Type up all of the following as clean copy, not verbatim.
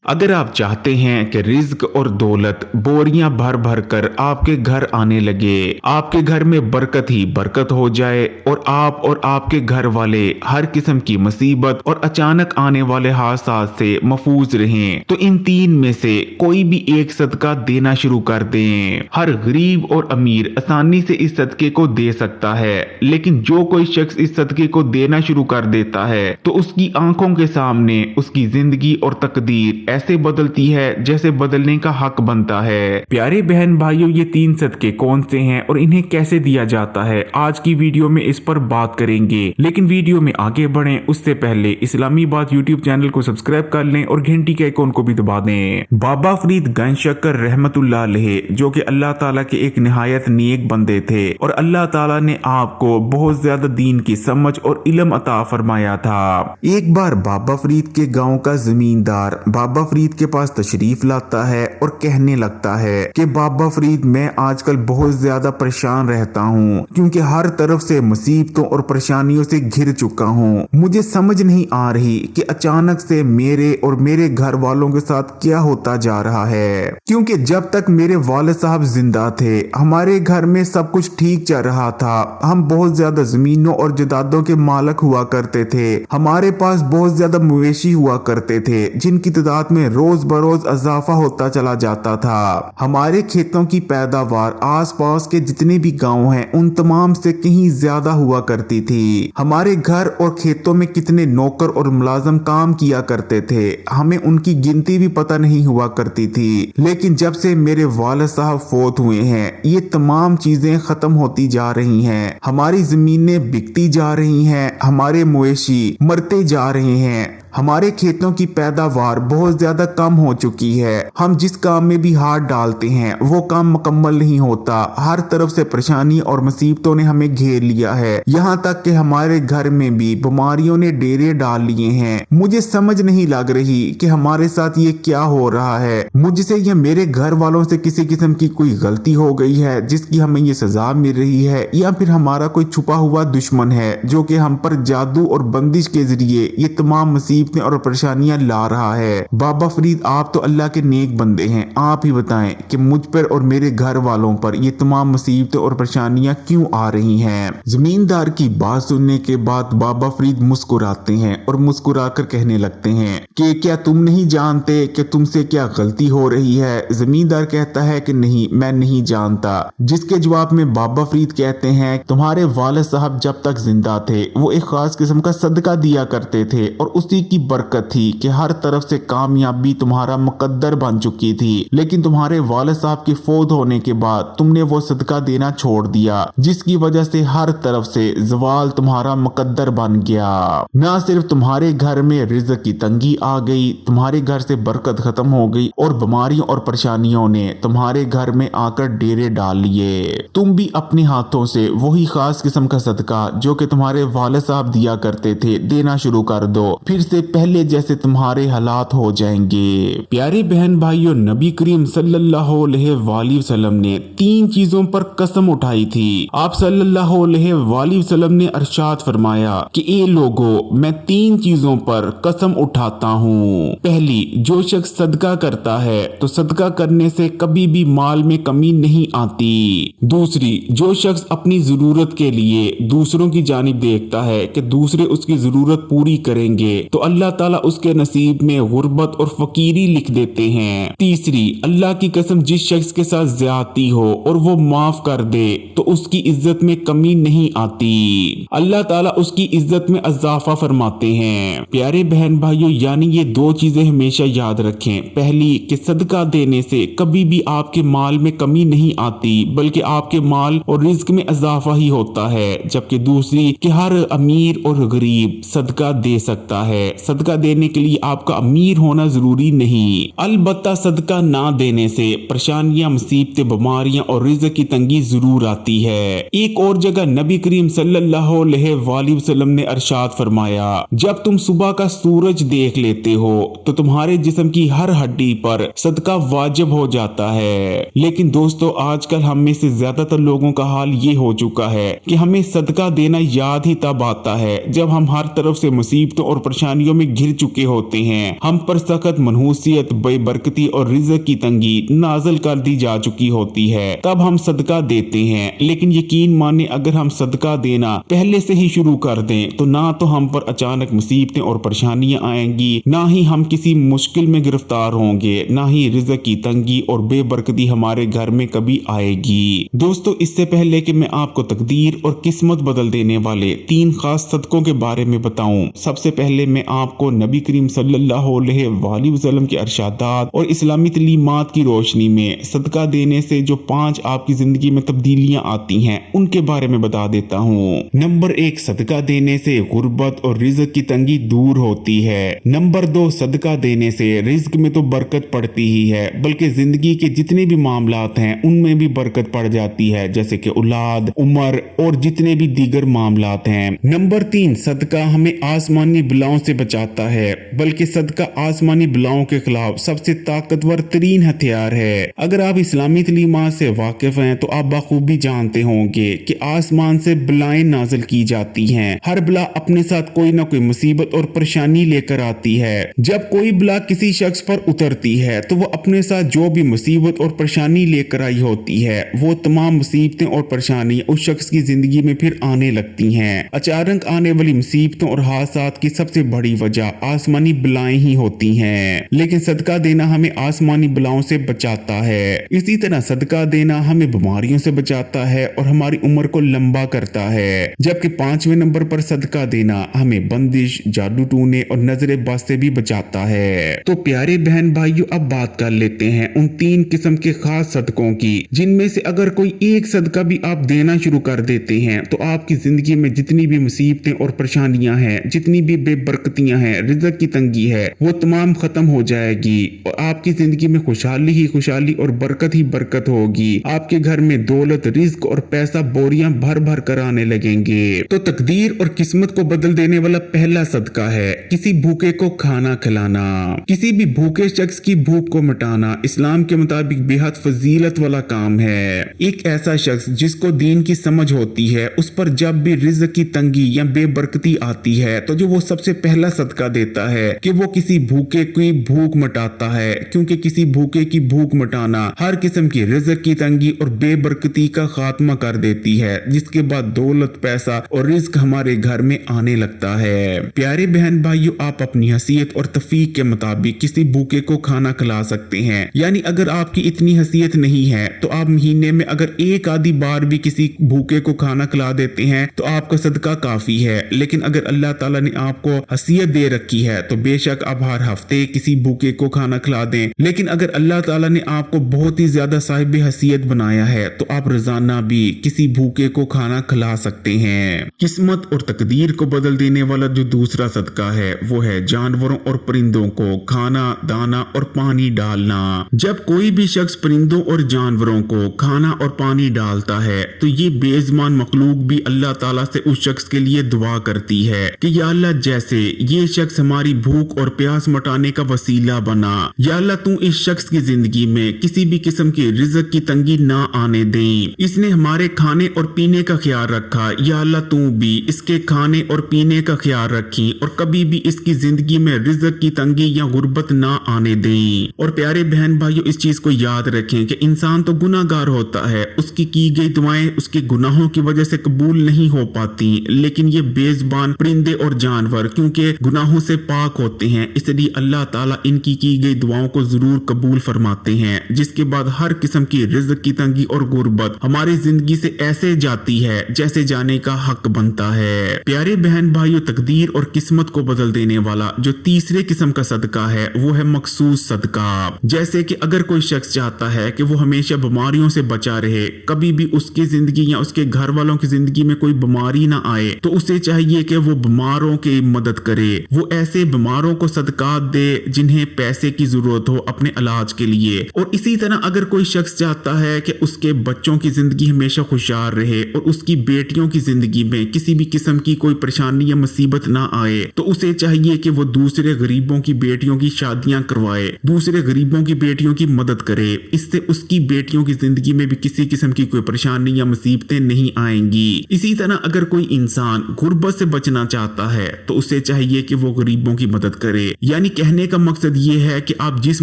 अगर आप चाहते हैं कि रिज्क और दौलत बोरियां भर भर कर आपके घर आने लगे, आपके घर में बरकत ही बरकत हो जाए और आप और आपके घर वाले हर किस्म की मुसीबत और अचानक आने वाले हादसात से महफूज रहें, तो इन तीन में से कोई भी एक सदका देना शुरू कर दें। हर गरीब और अमीर आसानी से इस सदके को दे सकता है, लेकिन जो कोई शख्स इस सदके को देना शुरू कर देता है तो उसकी आंखों के सामने उसकी जिंदगी और तकदीर ऐसे बदलती है जैसे बदलने का हक बनता है। प्यारे बहन भाइयों, ये तीन सदके कौन से हैं और इन्हें कैसे दिया जाता है, आज की वीडियो में इस पर बात करेंगे। लेकिन वीडियो में आगे बढ़ें उससे पहले इस्लामी बात यूट्यूब चैनल को सब्सक्राइब कर लें और घंटी के आइकॉन को भी दबा दें। बाबा फरीद गंज शक्कर रहमतुल्लाह अलैह, जो कि अल्लाह ताला के एक निहायत नेक बंदे थे और अल्लाह ताला ने आपको बहुत ज्यादा दीन की समझ और इल्म अता फरमाया था। एक बार बाबा फरीद के गाँव का जमींदार बाबा फरीद के पास तशरीफ लाता है और कहने लगता है कि बाबा फरीद, मैं आजकल बहुत ज्यादा परेशान रहता हूँ क्योंकि हर तरफ से मुसीबतों और परेशानियों से घिर चुका हूँ। मुझे समझ नहीं आ रही कि अचानक से मेरे और मेरे घर वालों के साथ क्या होता जा रहा है, क्योंकि जब तक मेरे वालिद साहब जिंदा थे हमारे घर में सब कुछ ठीक चल रहा था। हम बहुत ज्यादा जमीनों और जायदादों के मालिक हुआ करते थे, हमारे पास बहुत ज्यादा मवेशी हुआ करते थे जिनकी तादाद में रोज बरोज इजाफा होता चला जाता था। हमारे खेतों की पैदावार आसपास के जितने भी गांव हैं उन तमाम से कहीं ज्यादा हुआ करती थी। हमारे घर और खेतों में कितने नौकर और मुलाजिम काम किया करते थे हमें उनकी गिनती भी पता नहीं हुआ करती थी। लेकिन जब से मेरे वालिद साहब फोत हुए हैं ये तमाम चीजें खत्म होती जा रही हैं, हमारी जमीनें बिकती जा रही हैं, हमारे मवेशी मरते जा रहे हैं, हमारे खेतों की पैदावार बहुत ज्यादा कम हो चुकी है। हम जिस काम में भी हाथ डालते हैं वो काम मुकम्मल नहीं होता। हर तरफ से परेशानी और मुसीबतों ने हमें घेर लिया है, यहाँ तक कि हमारे घर में भी बीमारियों ने डेरे डाल लिए हैं। मुझे समझ नहीं लग रही कि हमारे साथ ये क्या हो रहा है। मुझसे या मेरे घर वालों से किसी किस्म की कोई गलती हो गई है जिसकी हमें ये सजा मिल रही है, या फिर हमारा कोई छुपा हुआ दुश्मन है जो कि हम पर जादू और बंदिश के जरिए ये तमाम मुसीबतें और परेशानियां ला रहा है। बाबा फरीद, आप तो अल्लाह के नेक बंदे हैं, आप ही बताएं कि मुझ पर और मेरे घर वालों पर ये तमाम मुसीबतें और परेशानियां क्यों आ रही हैं। जमींदार की बात सुनने के बाद बाबा फरीद मुस्कुराते हैं और मुस्कुराकर कहने लगते हैं कि क्या तुम नहीं जानते कि तुमसे क्या गलती हो रही है। जमींदार कहता है कि नहीं, मैं नहीं जानता। जिसके जवाब में बाबा फरीद कहते हैं, तुम्हारे वालिद साहब जब तक जिंदा थे वो एक खास किस्म का सदका दिया करते थे और उसी की बरकत थी कि हर तरफ से कामयाबी तुम्हारा मुकद्दर बन चुकी थी। लेकिन तुम्हारे वालिद साहब के फौत होने के बाद तुमने वो सदका देना छोड़ दिया, जिसकी वजह से हर तरफ से जवाल तुम्हारा मुकद्दर बन गया। न सिर्फ तुम्हारे घर में रिज़्क़ की तंगी आ गई, तुम्हारे घर से बरकत खत्म हो गई और बीमारियों और परेशानियों ने तुम्हारे घर में आकर डेरे डाल लिए। तुम भी अपने हाथों से वही खास किस्म का सदका जो कि तुम्हारे वालिद साहब दिया करते थे देना शुरू कर दो, फिर से पहले जैसे तुम्हारे हालात हो जाएंगे। प्यारे बहन भाइयों, नबी करीम सल्लल्लाहु अलैहि वसल्लम ने तीन चीजों पर कसम उठाई थी। आप सल्लल्लाहु अलैहि वसल्लम ने इरशाद फरमाया कि ए लोगों, मैं तीन चीजों पर कसम उठाता हूँ। पहली, जो शख्स सदका करता है तो सदका करने से कभी भी माल में कमी नहीं आती। दूसरी, जो शख्स अपनी जरूरत के लिए दूसरों की जानिब देखता है कि दूसरे उसकी जरूरत पूरी करेंगे तो अल्लाह ताला उसके नसीब में गुर्बत और फकीरी लिख देते हैं। तीसरी, अल्लाह की कसम, जिस शख्स के साथ ज्यादती हो और वो माफ कर दे तो उसकी इज्जत में कमी नहीं आती, अल्लाह ताला उसकी इज्जत में इजाफा फरमाते हैं। प्यारे बहन भाइयों, यानी ये दो चीजें हमेशा याद रखें। पहली कि सदका देने से कभी भी आपके माल में कमी नहीं आती बल्कि आपके माल और रिज्क में इजाफा ही होता है। जबकि दूसरी कि हर अमीर और गरीब सदका दे सकता है। सदका देने के लिए आपका अमीर होना जरूरी नहीं, अलबत्ता सदका ना देने से परेशानियां, मुसीबतें, बीमारियां और रिज़्क़ की तंगी जरूर आती है। एक और जगह नबी करीम सल्लल्लाहु अलैहि वसल्लम ने इरशाद फरमाया, जब तुम सुबह का सूरज देख लेते हो तो तुम्हारे जिस्म की हर हड्डी पर सदका वाजिब हो जाता है। लेकिन दोस्तों, आजकल हम में से ज्यादातर लोगों का हाल ये हो चुका है कि हमें सदका देना याद ही तब आता है जब हम हर तरफ से मुसीबतों और परेशानियों बीमारियों में घिर चुके होते हैं, हम पर सख्त मनहूसियत, बेबरकती और रिज़्क की तंगी नाज़िल कर दी जा चुकी होती है, तब हम सदका देते हैं। लेकिन यकीन माने अगर हम सदका देना पहले से ही शुरू कर दें तो ना तो हम पर अचानक मुसीबतें और परेशानियां आएंगी, ना ही हम किसी मुश्किल में गिरफ्तार होंगे, ना ही रिज़्क की तंगी और बेबरकती हमारे घर में कभी आएगी। दोस्तों, इससे पहले कि मैं आपको तकदीर और किस्मत बदल देने वाले 3 खास सदकों के बारे में बताऊं, सबसे पहले मैं आपको नबी करीम सल्लल्लाहु अलैहि वसल्लम के इरशादात और इस्लामी तलीमात की रोशनी में सदका देने से जो 5 आपकी जिंदगी में तब्दीलियां आती हैं उनके बारे में बता देता हूँ। नंबर 1, सदका देने से गुर्बत और रिज़्क की तंगी दूर होती है। नंबर 2, सदका देने से रिज़्क में तो बरकत पड़ती ही है, बल्कि जिंदगी के जितने भी मामलात हैं उनमें भी बरकत पड़ जाती है, जैसे कि औलाद, उम्र और जितने भी दीगर मामलात हैं। नंबर 3, सदका हमें आसमानी बलाओं से बचाता है, बल्कि सदका आसमानी बलाओं के खिलाफ सबसे ताकतवर तरीन हथियार है। अगर आप इस्लामी तलीमात से वाकिफ हैं तो आप बखूबी जानते होंगे कि आसमान से बलाएं नाजिल की जाती हैं। हर बला अपने साथ कोई ना कोई मुसीबत और परेशानी लेकर आती है। जब कोई बला किसी शख्स पर उतरती है तो वो अपने साथ जो भी मुसीबत और परेशानी लेकर आई होती है, वो तमाम मुसीबतें और परेशानी उस शख्स की जिंदगी में फिर आने लगती हैं। अचानक आने वाली मुसीबतों और हादसात की सबसे बड़ी वजह आसमानी बलाएं ही होती हैं, लेकिन सदका देना हमें आसमानी बलाओं से बचाता है। इसी तरह सदका देना हमें बीमारियों से बचाता है और हमारी उम्र को लंबा करता है। जबकि 5वें नंबर पर सदका देना हमें बंदिश, जादू टूने और नजरे बद से भी बचाता है। तो प्यारे बहन भाइयों, अब बात कर लेते हैं उन 3 किस्म के खास सदकों की, जिनमें से अगर कोई एक सदका भी आप देना शुरू कर देते हैं तो आपकी जिंदगी में जितनी भी मुसीबतें और परेशानियां हैं, जितनी भी बेबरकतियां हैं, रिज़्क की तंगी है, वो तमाम खत्म हो जाएगी और आपकी जिंदगी में खुशहाली ही खुशहाली और बरकत ही बरकत होगी। आपके घर में दौलत, रिज़्क और पैसा बोरियां भर भर कर आने लगेंगे। तो तकदीर और किस्मत को बदल देने वाला पहला सदका है किसी भूखे को खाना खिलाना। किसी भी भूखे शख्स की भूख को मिटाना इस्लाम के मुताबिक बेहद फजीलत वाला काम है। एक ऐसा शख्स जिसको दीन की समझ होती है, उस पर जब भी रिज़्क की तंगी या बेबरकती आती है तो जो वो सबसे पहला सदका देता है कि वो किसी भूखे की भूख मिटाता है, क्योंकि किसी भूखे की भूख मिटाना हर किस्म की रिज़्क की तंगी और बेबरकती का खात्मा कर देती है, जिसके बाद दौलत, पैसा और रिज़्क हमारे घर में आने लगता है। प्यारे बहन भाइयों, आप अपनी हैसियत और तफीक के मुताबिक किसी भूखे को खाना खिला सकते हैं। यानी अगर आपकी इतनी हैसियत नहीं है तो आप महीने में अगर एक आधी बार भी किसी भूखे को खाना खिला देते हैं तो आपका सदका काफी है। लेकिन अगर अल्लाह ताला ने आपको हैसियत दे रखी है तो बेशक आप हर हफ्ते किसी भूखे को खाना खिला दें। लेकिन अगर अल्लाह ताला ने आपको बहुत ही ज्यादा साहिब हैसियत बनाया है तो आप रोजाना भी किसी भूखे को खाना खिला सकते हैं। किस्मत और तकदीर को बदल देने वाला जो दूसरा सदका है वो है जानवरों और परिंदों को खाना, दाना और पानी डालना। जब कोई भी शख्स परिंदों और जानवरों को खाना और पानी डालता है तो ये बेज़ुबान मखलूक भी अल्लाह ताला से उस शख्स के लिए दुआ करती है कि या अल्लाह, जैसे ये शख्स हमारी भूख और प्यास मिटाने का वसीला बना, या अल्लाह तू इस शख्स की जिंदगी में किसी भी किस्म की रिज़्क की तंगी ना आने दे। इसने हमारे खाने और पीने का ख्याल रखा, या अल्लाह तू भी इसके खाने और पीने का ख्याल रखी और कभी भी इसकी जिंदगी में रिज़्क की तंगी या गुर्बत ना आने दे। और प्यारे बहन भाइयों, इस चीज को याद रखें कि इंसान तो गुनाहगार होता है, उसकी की गई दुआएं उसके गुनाहों की वजह से कबूल नहीं हो पाती, लेकिन ये बेज़ुबान परिंदे और जानवर क्योंकि गुनाहों से पाक होते हैं, इसलिए अल्लाह ताला इनकी की गई दुआओं को जरूर कबूल फरमाते हैं, जिसके बाद हर किस्म की रिज़्क की तंगी और गुर्बत हमारी जिंदगी से ऐसे जाती है जैसे जाने का हक बनता है। प्यारे बहन भाइयों, तकदीर और किस्मत को बदल देने वाला जो तीसरे किस्म का सदका है वो है मखसूस सदका। जैसे कि अगर कोई शख्स चाहता है कि वो हमेशा बीमारियों से बचा रहे, कभी भी उसकी जिंदगी या उसके घर वालों की जिंदगी में कोई बीमारी ना आए, तो उसे चाहिए कि वो बीमारों की मदद करे। वो ऐसे बीमारों को सदका दे जिन्हें पैसे की जरूरत हो अपने इलाज के लिए। और इसी तरह अगर कोई शख्स चाहता है कि उसके बच्चों की जिंदगी हमेशा खुशहाल रहे और उसकी बेटियों की जिंदगी में किसी भी किस्म की कोई परेशानी या मुसीबत ना आए, तो उसे चाहिए कि वो दूसरे गरीबों की बेटियों की शादियां करवाए, दूसरे गरीबों की बेटियों की मदद करे। इससे उसकी बेटियों की जिंदगी में भी किसी किस्म की कोई परेशानी या मुसीबतें नहीं आएंगी। इसी तरह अगर कोई इंसान गुर्बत से बचना चाहता है तो उसे चाहिए लिए कि वो गरीबों की मदद करे। यानी कहने का मकसद ये है कि आप जिस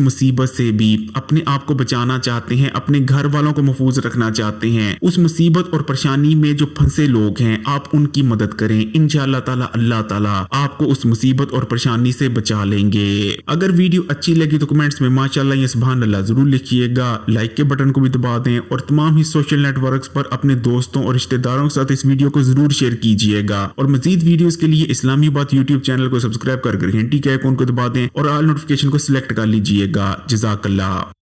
मुसीबत से भी अपने आप को बचाना चाहते हैं, अपने घर वालों को महफूज रखना चाहते हैं, उस मुसीबत और परेशानी में जो फंसे लोग हैं आप उनकी मदद करें। इंशाअल्लाह ताला अल्लाह ताला आपको उस मुसीबत और परेशानी से बचा लेंगे। अगर वीडियो अच्छी लगी तो कमेंट्स में माशाअल्लाह या सुभान अल्लाह जरूर लिखिएगा। लाइक के बटन को भी दबा दें और तमाम ही सोशल नेटवर्क्स पर अपने दोस्तों और रिश्तेदारों के साथ इस वीडियो को जरूर शेयर कीजिएगा। और मजीद वीडियोस के लिए इस्लामी बात यूट्यूब चैनल को सब्सक्राइब कर घंटी के आइकॉन को दबा दें और ऑल नोटिफिकेशन को सिलेक्ट कर लीजिएगा। जज़ाकल्लाह।